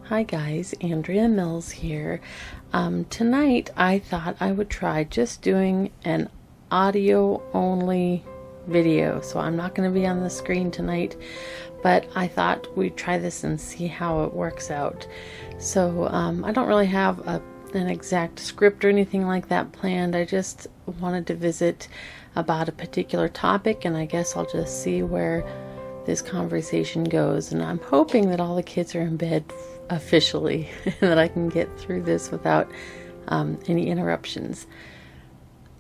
Hi guys, Andrea Mills here. Tonight I thought I would try just doing an audio only video. So I'm not going to be on the screen tonight, but I thought we'd try this and see how it works out. So I don't really have an exact script or anything like that planned. I just wanted to visit about a particular topic, and I guess I'll just see where this conversation goes. And I'm hoping that all the kids are in bed officially and that I can get through this without any interruptions.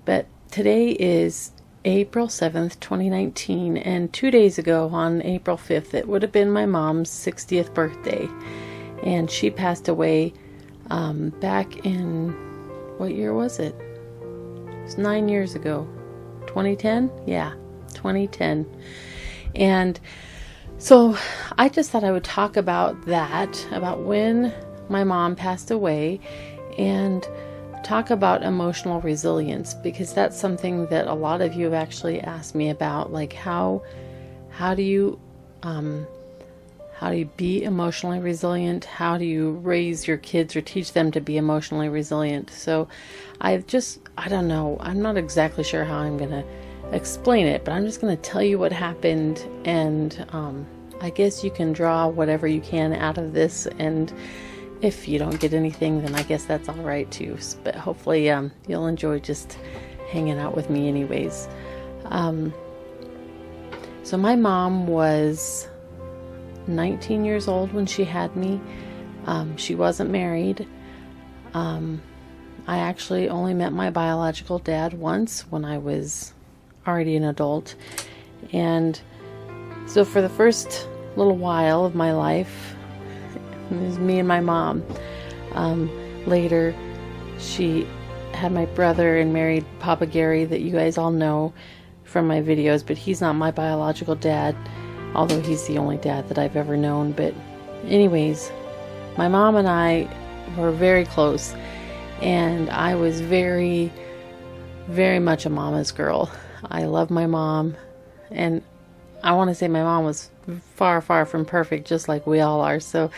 But today is April 7th, 2019, and 2 days ago on April 5th, it would have been my mom's 60th birthday. And she passed away back in, what year was it? It was 9 years ago. 2010? Yeah, 2010. And so I just thought I would talk about that, about when my mom passed away, and talk about emotional resilience, because that's something that a lot of you have actually asked me about, like how do you be emotionally resilient? How do you raise your kids or teach them to be emotionally resilient? So I don't know. I'm not exactly sure how I'm going to explain it, but I'm just going to tell you what happened, and I guess you can draw whatever you can out of this, and if you don't get anything, then I guess that's all right too. But hopefully you'll enjoy just hanging out with me anyways. So my mom was 19 years old when she had me. She wasn't married. I actually only met my biological dad once when I was already an adult. And so for the first little while of my life, it was me and my mom. Later, she had my brother and married Papa Gary, that you guys all know from my videos, but he's not my biological dad, although he's the only dad that I've ever known. But anyways, my mom and I were very close, and I was very, very much a mama's girl. I love my mom, and I want to say my mom was far, far from perfect, just like we all are. So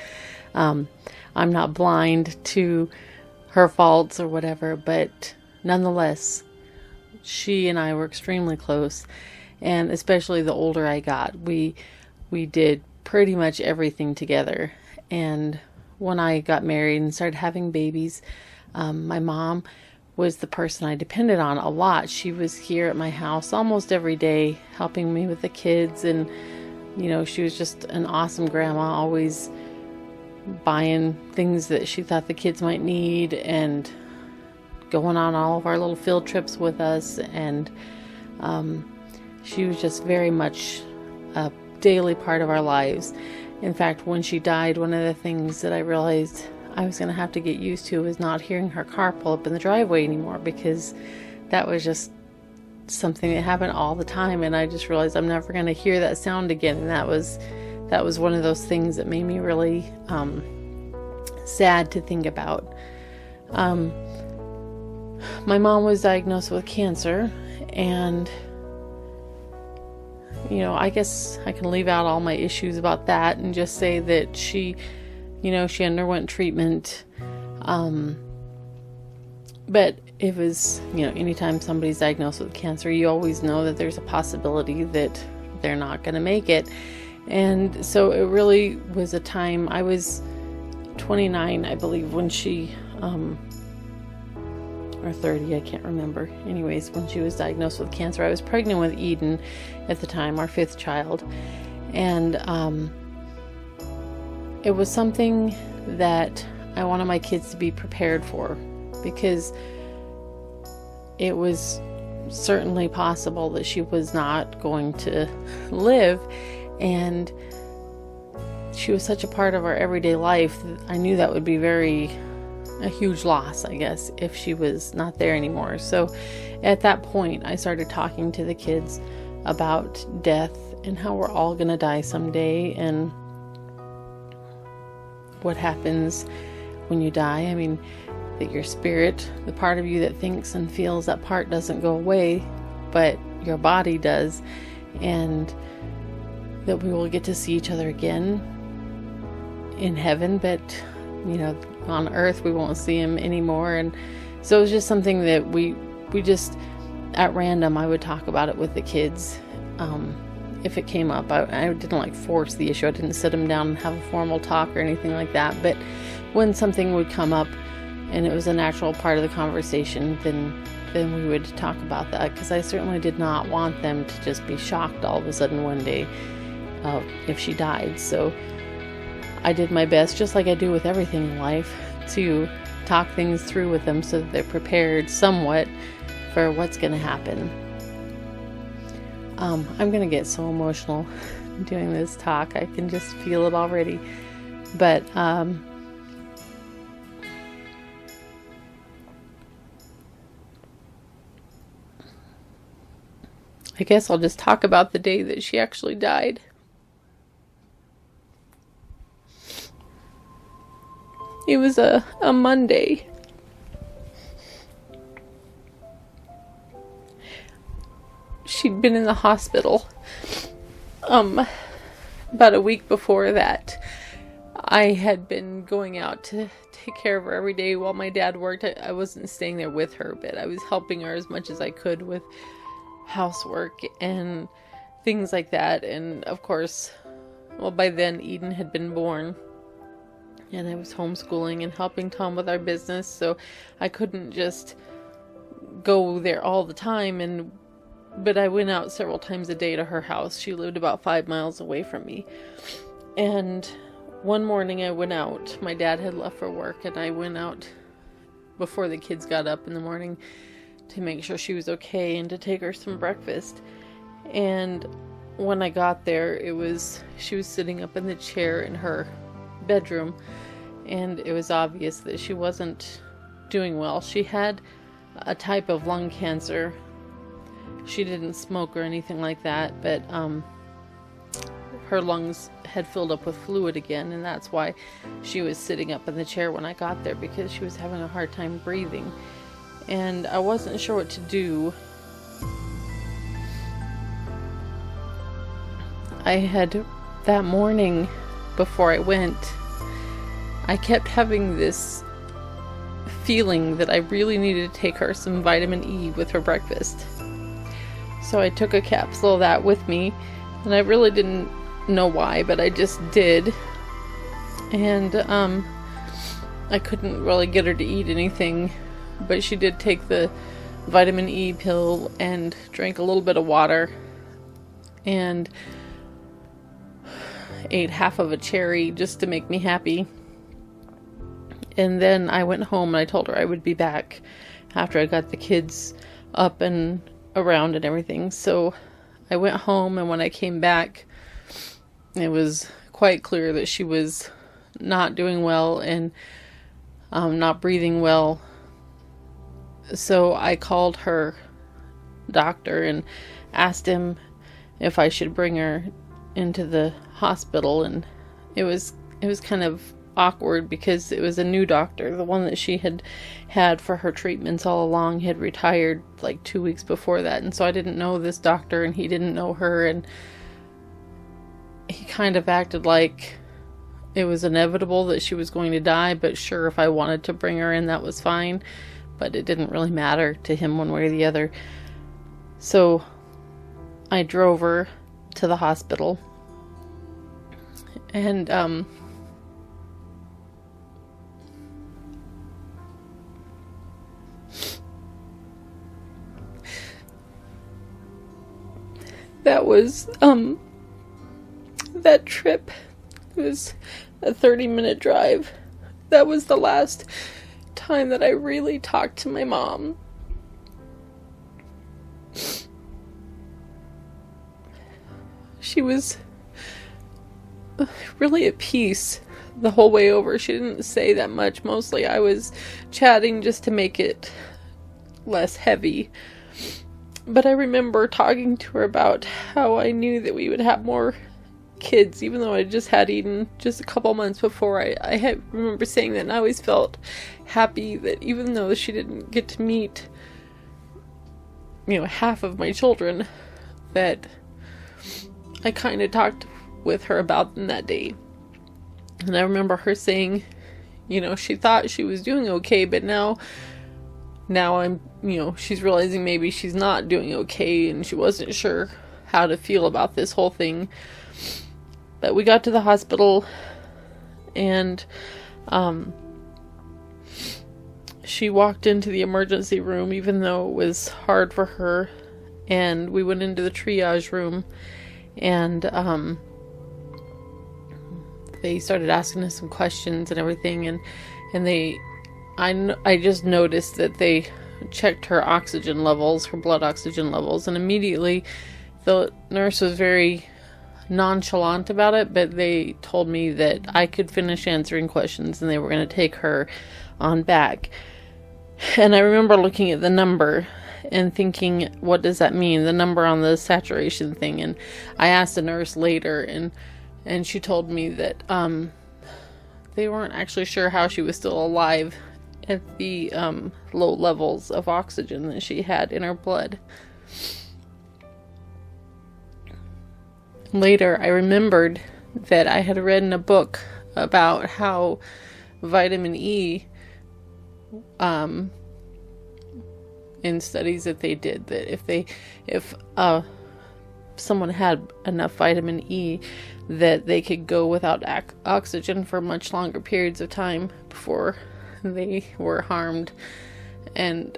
I'm not blind to her faults or whatever, but nonetheless, she and I were extremely close. And especially the older I got, we did pretty much everything together. And when I got married and started having babies, my mom was the person I depended on a lot. She was here at my house almost every day, helping me with the kids. And, you know, she was just an awesome grandma, always buying things that she thought the kids might need and going on all of our little field trips with us. And she was just very much a daily part of our lives. In fact, when she died, one of the things that I realized I was going to have to get used to was not hearing her car pull up in the driveway anymore, because that was just something that happened all the time, and I just realized I'm never going to hear that sound again. And that was one of those things that made me really sad to think about. My mom was diagnosed with cancer, and you know, I guess I can leave out all my issues about that and just say that she underwent treatment. But it was, anytime somebody's diagnosed with cancer, you always know that there's a possibility that they're not going to make it. And so it really was a time. I was 29, I believe, when she, or 30, I can't remember. Anyways, when she was diagnosed with cancer, I was pregnant with Eden at the time, our 5th child. And it was something that I wanted my kids to be prepared for, because it was certainly possible that she was not going to live, and she was such a part of our everyday life that I knew that would be a huge loss, I guess, if she was not there anymore. So at that point, I started talking to the kids about death and how we're all going to die someday, and what happens when you die. I mean, that your spirit, the part of you that thinks and feels, that part doesn't go away, but your body does, and that we will get to see each other again in heaven, but on Earth. We won't see him anymore. And so it was just something that we just, at random, I would talk about it with the kids. If it came up, I didn't force the issue. I didn't sit them down and have a formal talk or anything like that. But when something would come up and it was a natural part of the conversation, then we would talk about that, because I certainly did not want them to just be shocked all of a sudden one day if she died. So I did my best, just like I do with everything in life, to talk things through with them so that they're prepared somewhat for what's going to happen. I'm going to get so emotional doing this talk. I can just feel it already. But I guess I'll just talk about the day that she actually died. It was a Monday. She'd been in the hospital about a week before that. I had been going out to take care of her every day while my dad worked. I wasn't staying there with her, but I was helping her as much as I could with housework and things like that. And of course, well, by then Eden had been born, and I was homeschooling and helping Tom with our business, so I couldn't just go there all the time. But I went out several times a day to her house. She lived about 5 miles away from me. And one morning I went out. My dad had left for work, and I went out before the kids got up in the morning to make sure she was okay and to take her some breakfast. And when I got there, she was sitting up in the chair in her bedroom, and it was obvious that she wasn't doing well. She had a type of lung cancer. She didn't smoke or anything like that, but her lungs had filled up with fluid again, and that's why she was sitting up in the chair when I got there, because she was having a hard time breathing. And I wasn't sure what to do. I had, that morning before I went, I kept having this feeling that I really needed to take her some vitamin E with her breakfast. So I took a capsule of that with me, and I really didn't know why, but I just did. And I couldn't really get her to eat anything, but she did take the vitamin E pill and drank a little bit of water and ate half of a cherry just to make me happy. And then I went home and I told her I would be back after I got the kids up and around and everything. So I went home, and when I came back, it was quite clear that she was not doing well and not breathing well. So I called her doctor and asked him if I should bring her into the hospital, and it was kind of awkward because it was a new doctor. The one that she had had for her treatments all along had retired like 2 weeks before that, and so I didn't know this doctor and he didn't know her, and he kind of acted like it was inevitable that she was going to die, but sure, if I wanted to bring her in, that was fine, but it didn't really matter to him one way or the other. So I drove her to the hospital, and that was that trip. It was a 30-minute drive. That was the last time that I really talked to my mom. She was really at peace the whole way over. She didn't say that much. Mostly I was chatting just to make it less heavy. But I remember talking to her about how I knew that we would have more kids, even though I just had Eden just a couple months before. I remember saying that, and I always felt happy that even though she didn't get to meet, half of my children, that I kind of talked with her about them that day. And I remember her saying, she thought she was doing okay, but now I'm, she's realizing maybe she's not doing okay, and she wasn't sure how to feel about this whole thing. But we got to the hospital, and she walked into the emergency room, even though it was hard for her, and we went into the triage room, and they started asking us some questions and everything, and I just noticed that they checked her oxygen levels, her blood oxygen levels, and immediately the nurse was very nonchalant about it, but they told me that I could finish answering questions and they were going to take her on back. And I remember looking at the number and thinking, what does that mean? The number on the saturation thing. And I asked the nurse later, and she told me that they weren't actually sure how she was still alive at the low levels of oxygen that she had in her blood. Later, I remembered that I had read in a book about how vitamin E, in studies that they did, that if someone had enough vitamin E, that they could go without oxygen for much longer periods of time before they were harmed. And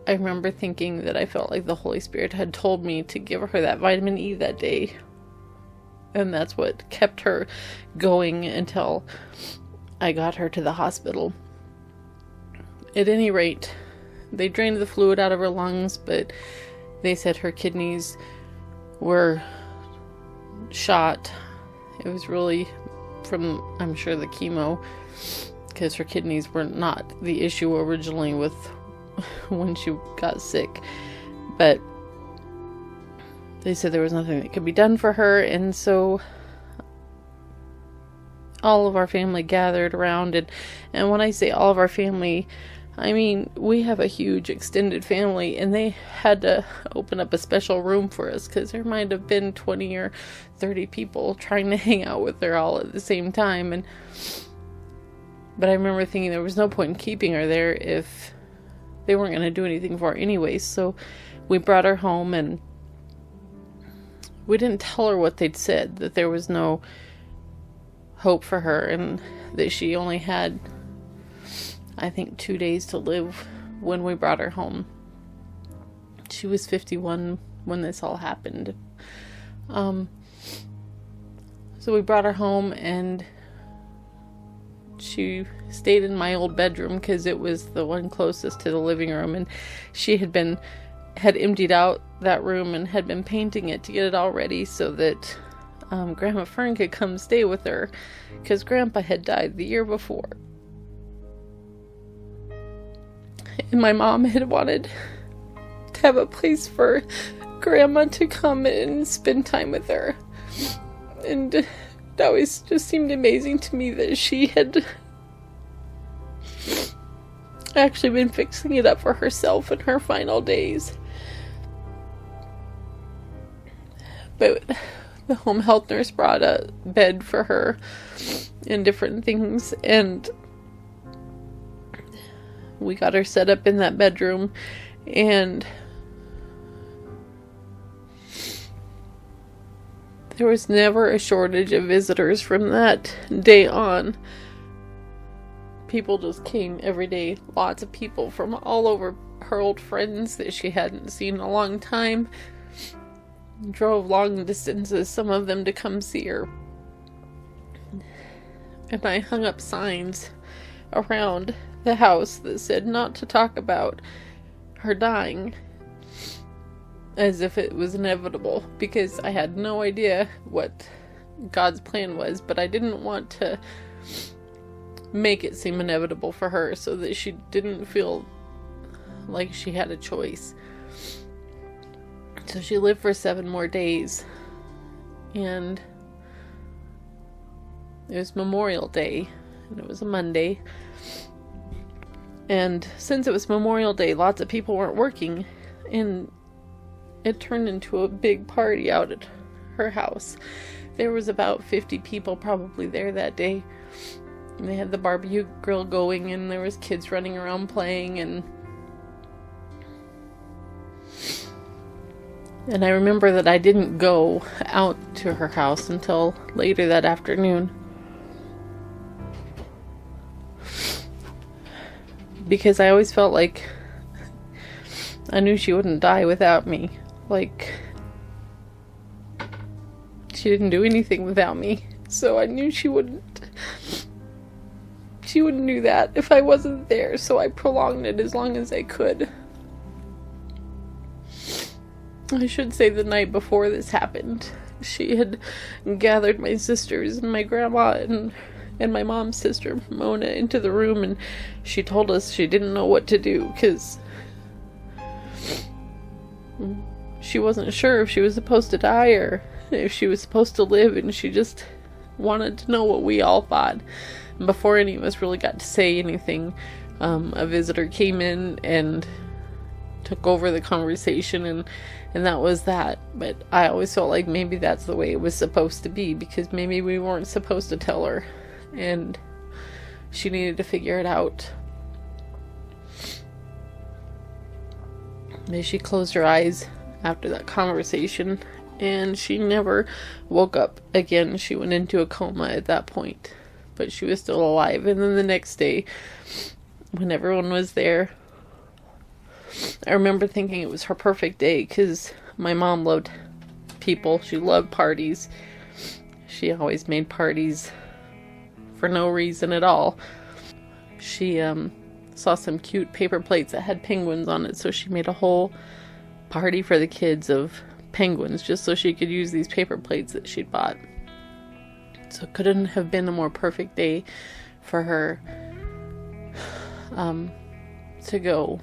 I remember thinking that I felt like the Holy Spirit had told me to give her that vitamin E that day. And that's what kept her going until I got her to the hospital. At any rate, they drained the fluid out of her lungs, but they said her kidneys were shot. It was really from, I'm sure, the chemo, because her kidneys were not the issue originally with when she got sick. But they said there was nothing that could be done for her, and so all of our family gathered around, and when I say all of our family, I mean we have a huge extended family, and they had to open up a special room for us because there might have been 20 or 30 people trying to hang out with her all at the same time. But I remember thinking there was no point in keeping her there if they weren't going to do anything for her anyway. So we brought her home, and we didn't tell her what they'd said, that there was no hope for her and that she only had, I think, 2 days to live when we brought her home. She was 51 when this all happened. So we brought her home, and she stayed in my old bedroom because it was the one closest to the living room, and she had emptied out that room and had been painting it to get it all ready so that Grandma Fern could come stay with her, because Grandpa had died the year before. And my mom had wanted to have a place for Grandma to come and spend time with her. And it always just seemed amazing to me that she had actually been fixing it up for herself in her final days. But the home health nurse brought a bed for her and different things, and we got her set up in that bedroom, and there was never a shortage of visitors from that day on. People just came every day. Lots of people from all over, her old friends that she hadn't seen in a long time. Drove long distances, some of them to come see her. And I hung up signs around the house that said not to talk about her dying, as if it was inevitable, because I had no idea what God's plan was, but I didn't want to make it seem inevitable for her so that she didn't feel like she had a choice. So she lived for 7 more days, and it was Memorial Day, and it was a Monday. And since it was Memorial Day, lots of people weren't working, and it turned into a big party out at her house. There was about 50 people probably there that day. they had the barbecue grill going, and there was kids running around playing, and I remember that I didn't go out to her house until later that afternoon, because I always felt like I knew she wouldn't die without me. Like, she didn't do anything without me, so I knew she wouldn't do that if I wasn't there, so I prolonged it as long as I could. I should say the night before this happened, she had gathered my sisters and my grandma and my mom's sister, Mona, into the room, and she told us she didn't know what to do, because she wasn't sure if she was supposed to die or if she was supposed to live, and she just wanted to know what we all thought. And before any of us really got to say anything, a visitor came in and took over the conversation, and that was that. But I always felt like maybe that's the way it was supposed to be, because maybe we weren't supposed to tell her, and she needed to figure it out. Maybe she closed her eyes after that conversation, and she never woke up again. She went into a coma at that point, but she was still alive. And then the next day, when everyone was there, I remember thinking it was her perfect day, because my mom loved people. She loved parties. She always made parties for no reason at all. She saw some cute paper plates that had penguins on it, so she made a whole party for the kids of penguins, just so she could use these paper plates that she'd bought. So it couldn't have been a more perfect day for her to go.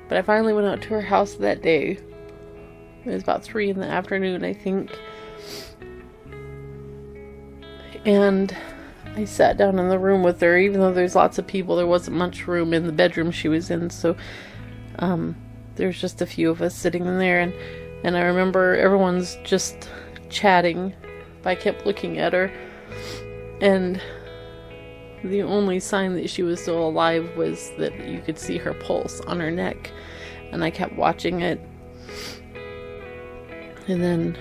But I finally went out to her house that day. It was about 3 in the afternoon, I think. And I sat down in the room with her. Even though there's lots of people, there wasn't much room in the bedroom she was in, so there's just a few of us sitting in there, and I remember everyone's just chatting, but I kept looking at her, and the only sign that she was still alive was that you could see her pulse on her neck, and I kept watching it. And then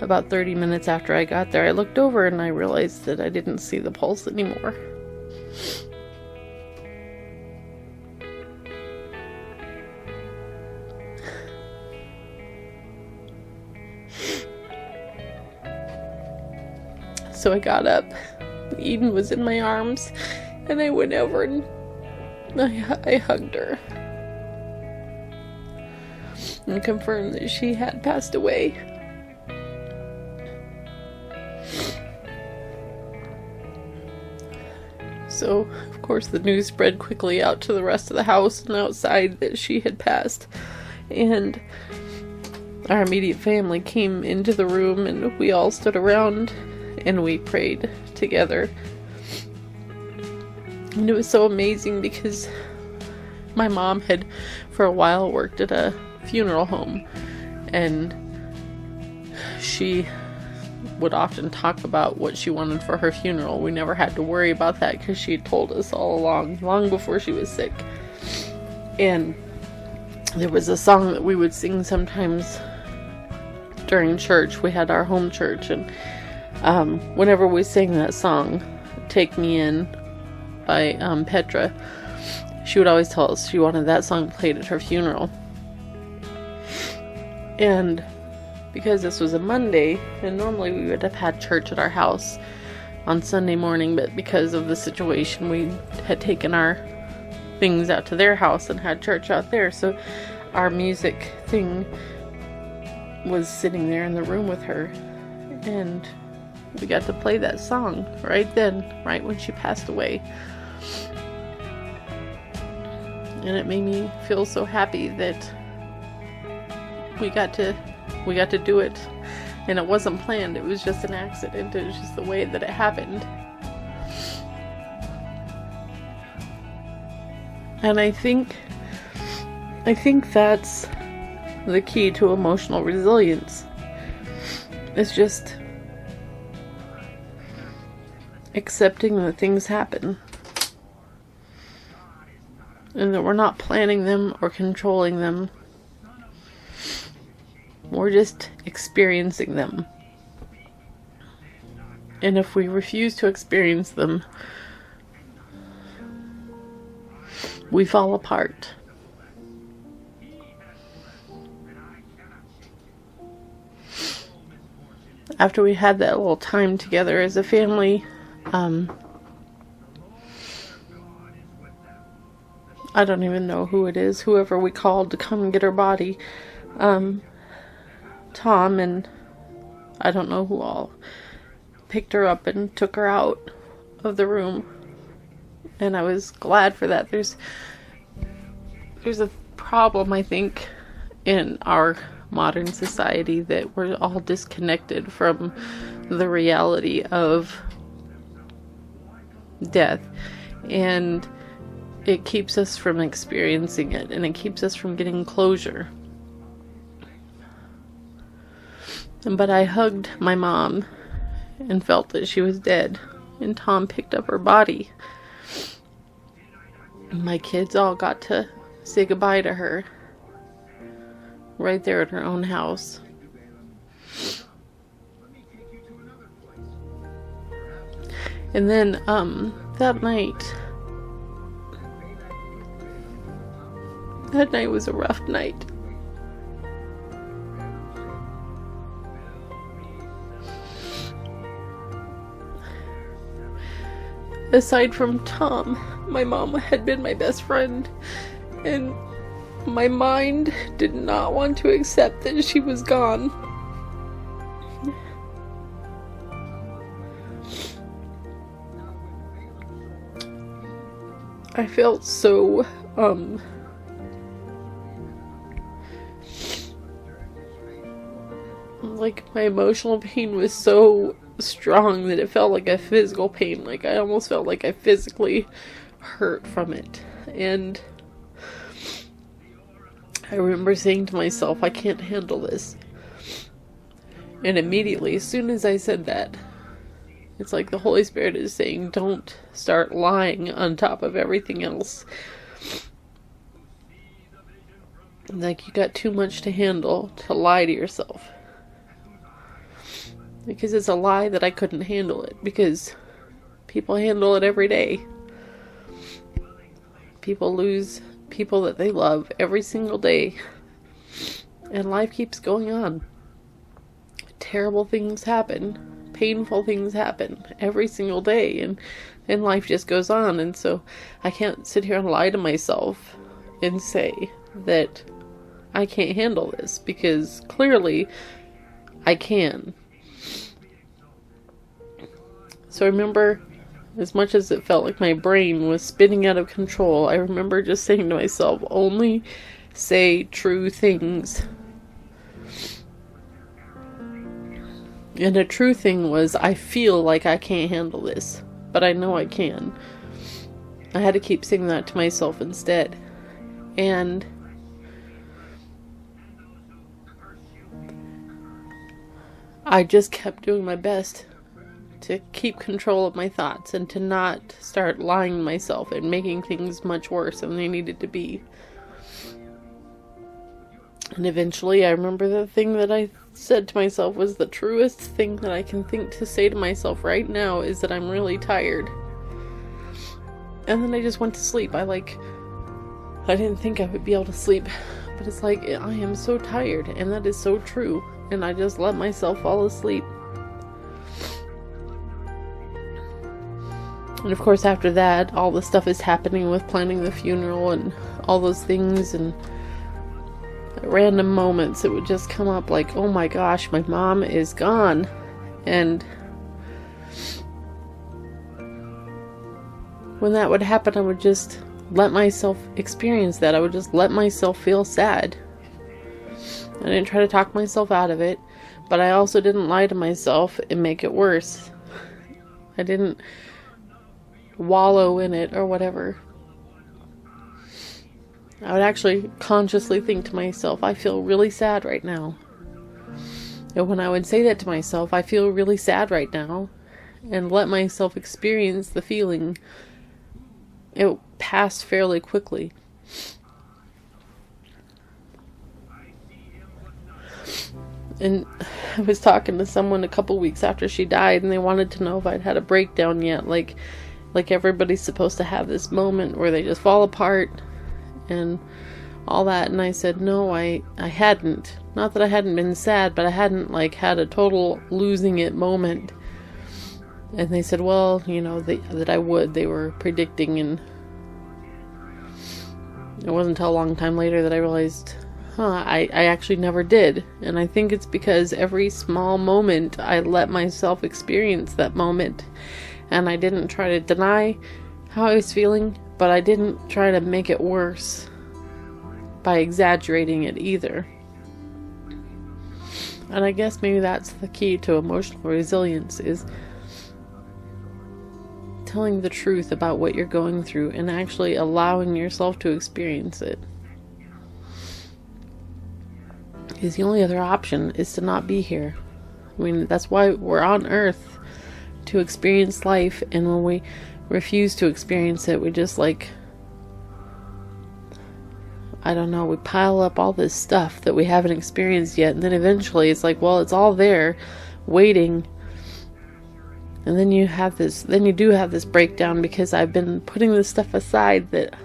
about 30 minutes after I got there, I looked over and I realized that I didn't see the pulse anymore. So I got up. Eden was in my arms, and I went over and I hugged her and confirmed that she had passed away. So, of course, the news spread quickly out to the rest of the house and outside that she had passed. And our immediate family came into the room, and we all stood around and we prayed together. And it was so amazing because my mom had for a while worked at a funeral home, and she would often talk about what she wanted for her funeral. We never had to worry about that because she had told us all along, long before she was sick. And there was a song that we would sing sometimes during church. We had our home church, and whenever we sang that song, Take Me In by Petra, she would always tell us she wanted that song played at her funeral. And because this was a Monday, and normally we would have had church at our house on Sunday morning, but because of the situation, we had taken our things out to their house and had church out there, so our music thing was sitting there in the room with her, and we got to play that song right then, right when she passed away. And it made me feel so happy that we got to do it. And it wasn't planned, it was just an accident. It was just the way that it happened. And I think that's the key to emotional resilience. It's just accepting that things happen. And that we're not planning them or controlling them. We're just experiencing them. And if we refuse to experience them, we fall apart. After we had that little time together as a family, I don't even know who it is, whoever we called to come and get her body, Tom and I don't know who all, picked her up and took her out of the room. And I was glad for that. There's a problem, I think, in our modern society, that we're all disconnected from the reality of death. And it keeps us from experiencing it, and it keeps us from getting closure. But I hugged my mom and felt that she was dead, and Tom picked up her body. My kids all got to say goodbye to her right there at her own house. And then that night was a rough night. Aside from Tom, my mom had been my best friend, and my mind did not want to accept that she was gone. I felt so, like my emotional pain was so strong that it felt like a physical pain. Like I almost felt like I physically hurt from it. And I remember saying to myself, I can't handle this. And immediately, as soon as I said that, it's like the Holy Spirit is saying, don't start lying on top of everything else. Like you got too much to handle to lie to yourself. Because it's a lie that I couldn't handle it. Because people handle it every day. People lose people that they love every single day. And life keeps going on. Terrible things happen. Painful things happen every single day. And life just goes on. And so I can't sit here and lie to myself and say that I can't handle this. Because clearly I can. So I remember, as much as it felt like my brain was spinning out of control, I remember just saying to myself, only say true things. And a true thing was, I feel like I can't handle this, but I know I can. I had to keep saying that to myself instead. And I just kept doing my best to keep control of my thoughts and to not start lying to myself and making things much worse than they needed to be. And eventually I remember the thing that I said to myself was the truest thing that I can think to say to myself right now is that I'm really tired. And then I just went to sleep. I didn't think I would be able to sleep, but it's like, I am so tired, and that is so true. And I just let myself fall asleep. And of course after that, all the stuff is happening with planning the funeral and all those things, and at random moments it would just come up like, oh my gosh, my mom is gone. And when that would happen, I would just let myself experience that. I would just let myself feel sad. I didn't try to talk myself out of it, but I also didn't lie to myself and make it worse. I didn't wallow in it or whatever. I would actually consciously think to myself, I feel really sad right now. And when I would say that to myself, I feel really sad right now, and let myself experience the feeling, it passed fairly quickly. And I was talking to someone a couple weeks after she died, and they wanted to know if I'd had a breakdown yet. Like everybody's supposed to have this moment where they just fall apart and all that. And I said, no, I hadn't. Not that I hadn't been sad, but I hadn't had a total losing it moment. And they said, well, that I would. They were predicting, and it wasn't until a long time later that I realized, I actually never did. And I think it's because every small moment I let myself experience that moment. And I didn't try to deny how I was feeling, but I didn't try to make it worse by exaggerating it either. And I guess maybe that's the key to emotional resilience, is telling the truth about what you're going through and actually allowing yourself to experience it. Because the only other option is to not be here. I mean, that's why we're on Earth, to experience life. And when we refuse to experience it, we just we pile up all this stuff that we haven't experienced yet. And then eventually it's well, it's all there waiting. And then you do have this breakdown, because I've been putting this stuff aside that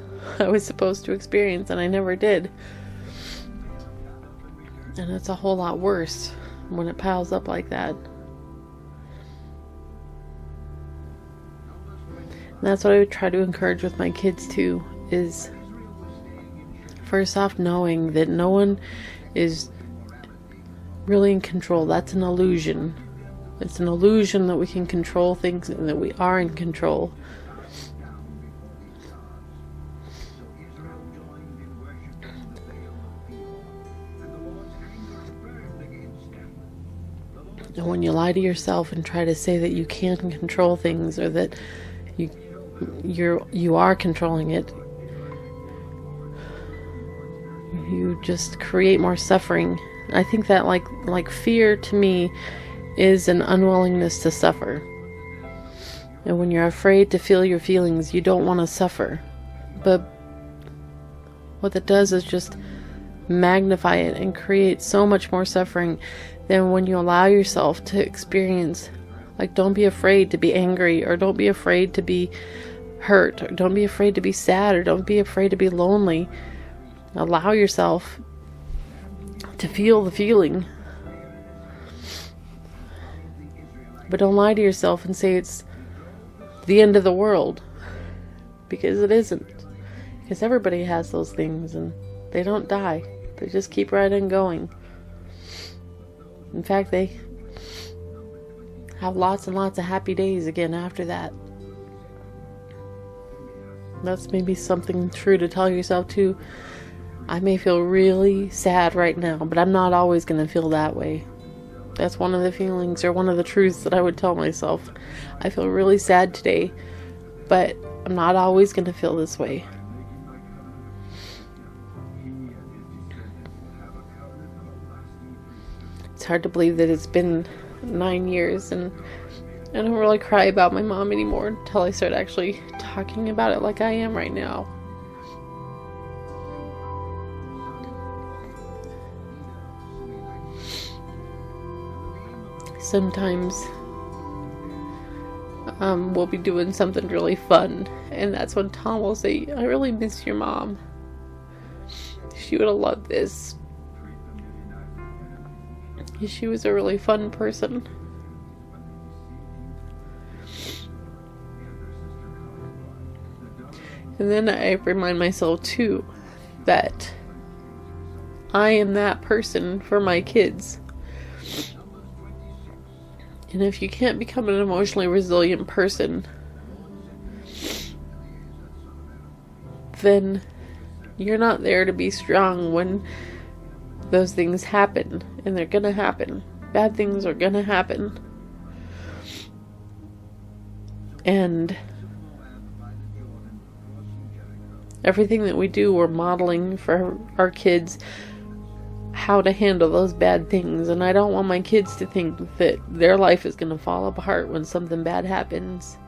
I was supposed to experience and I never did. And it's a whole lot worse when it piles up like that. And that's what I would try to encourage with my kids too, is first off, knowing that no one is really in control. That's an illusion. It's an illusion that we can control things and that we are in control. And when you lie to yourself and try to say that you can't control things, or that you are controlling it, you just create more suffering. I think that like fear to me is an unwillingness to suffer. And when you're afraid to feel your feelings, you don't want to suffer. But what that does is just magnify it and create so much more suffering than when you allow yourself to experience. Don't be afraid to be angry, or don't be afraid to be hurt, or don't be afraid to be sad, or don't be afraid to be lonely. Allow yourself to feel the feeling. But don't lie to yourself and say it's the end of the world, because it isn't. Because everybody has those things, and they don't die. They just keep right on going. In fact, they have lots and lots of happy days again after that. That's maybe something true to tell yourself too. I may feel really sad right now, but I'm not always going to feel that way. That's one of the feelings, or one of the truths that I would tell myself. I feel really sad today, but I'm not always going to feel this way. It's hard to believe that it's been 9 years, and I don't really cry about my mom anymore until I start actually talking about it like I am right now. Sometimes we'll be doing something really fun, and that's when Tom will say, I really miss your mom. She would have loved this. She was a really fun person. And then I remind myself too that I am that person for my kids. And if you can't become an emotionally resilient person, then you're not there to be strong when those things happen. And they're gonna happen. Bad things are gonna happen. And everything that we do, we're modeling for our kids how to handle those bad things. And I don't want my kids to think that their life is going to fall apart when something bad happens.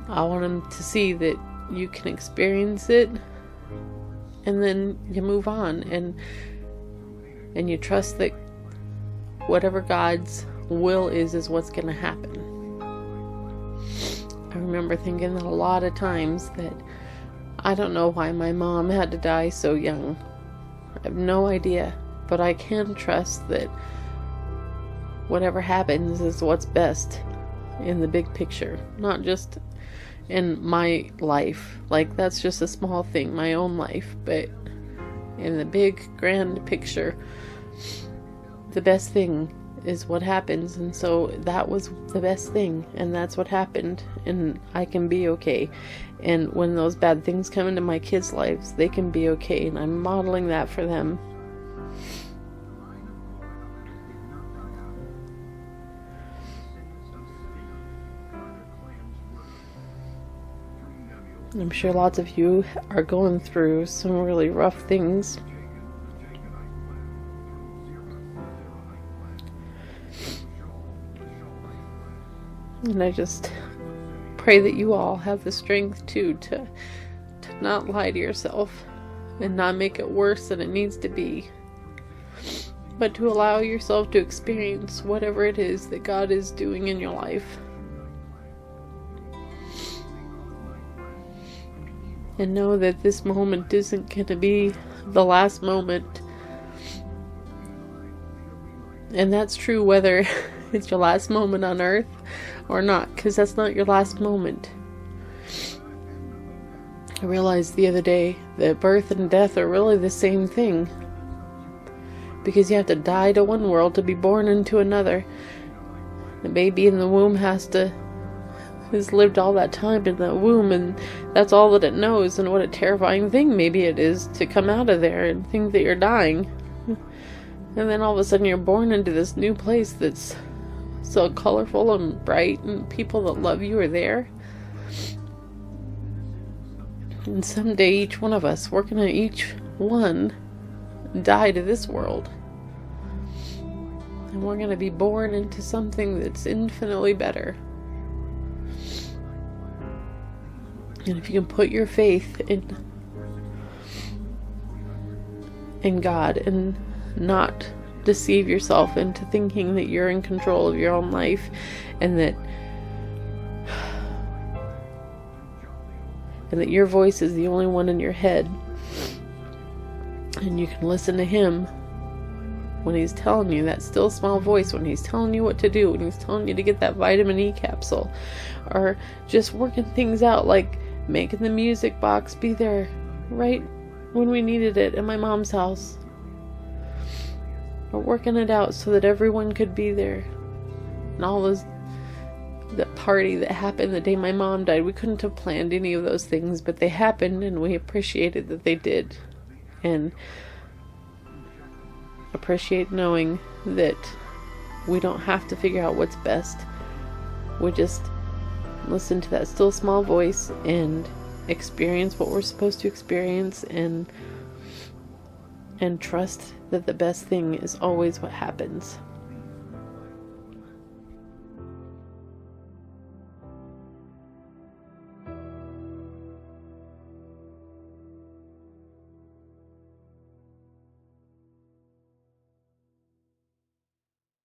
I want them to see that you can experience it and then you move on, and you trust that whatever God's will is what's going to happen. I remember thinking that a lot of times that I don't know why my mom had to die so young. I have no idea, but I can trust that whatever happens is what's best in the big picture, not just in my life. Like, that's just a small thing, my own life, but in the big grand picture, the best thing is what happens. And so that was the best thing, and that's what happened, and I can be okay. And when those bad things come into my kids' lives, they can be okay, and I'm modeling that for them. I'm sure lots of you are going through some really rough things. And I just pray that you all have the strength too to not lie to yourself and not make it worse than it needs to be, but to allow yourself to experience whatever it is that God is doing in your life. And know that this moment isn't going to be the last moment. And that's true whether it's your last moment on earth or not, because that's not your last moment. I realized the other day that birth and death are really the same thing, because you have to die to one world to be born into another. The baby in the womb has lived all that time in the womb, and that's all that it knows. And what a terrifying thing maybe it is to come out of there and think that you're dying, and then all of a sudden you're born into this new place that's so colorful and bright, and people that love you are there. And someday each one of us, we're gonna each one die to this world, and we're gonna be born into something that's infinitely better. And if you can put your faith in God and not deceive yourself into thinking that you're in control of your own life, and that your voice is the only one in your head, and you can listen to him when he's telling you, that still small voice, when he's telling you what to do, when he's telling you to get that vitamin E capsule, or just working things out, like making the music box be there right when we needed it at my mom's house, or working it out so that everyone could be there. And all those, the party that happened the day my mom died, we couldn't have planned any of those things, but they happened, and we appreciated that they did, and appreciate knowing that we don't have to figure out what's best. We just listen to that still small voice and experience what we're supposed to experience, and trust that the best thing is always what happens.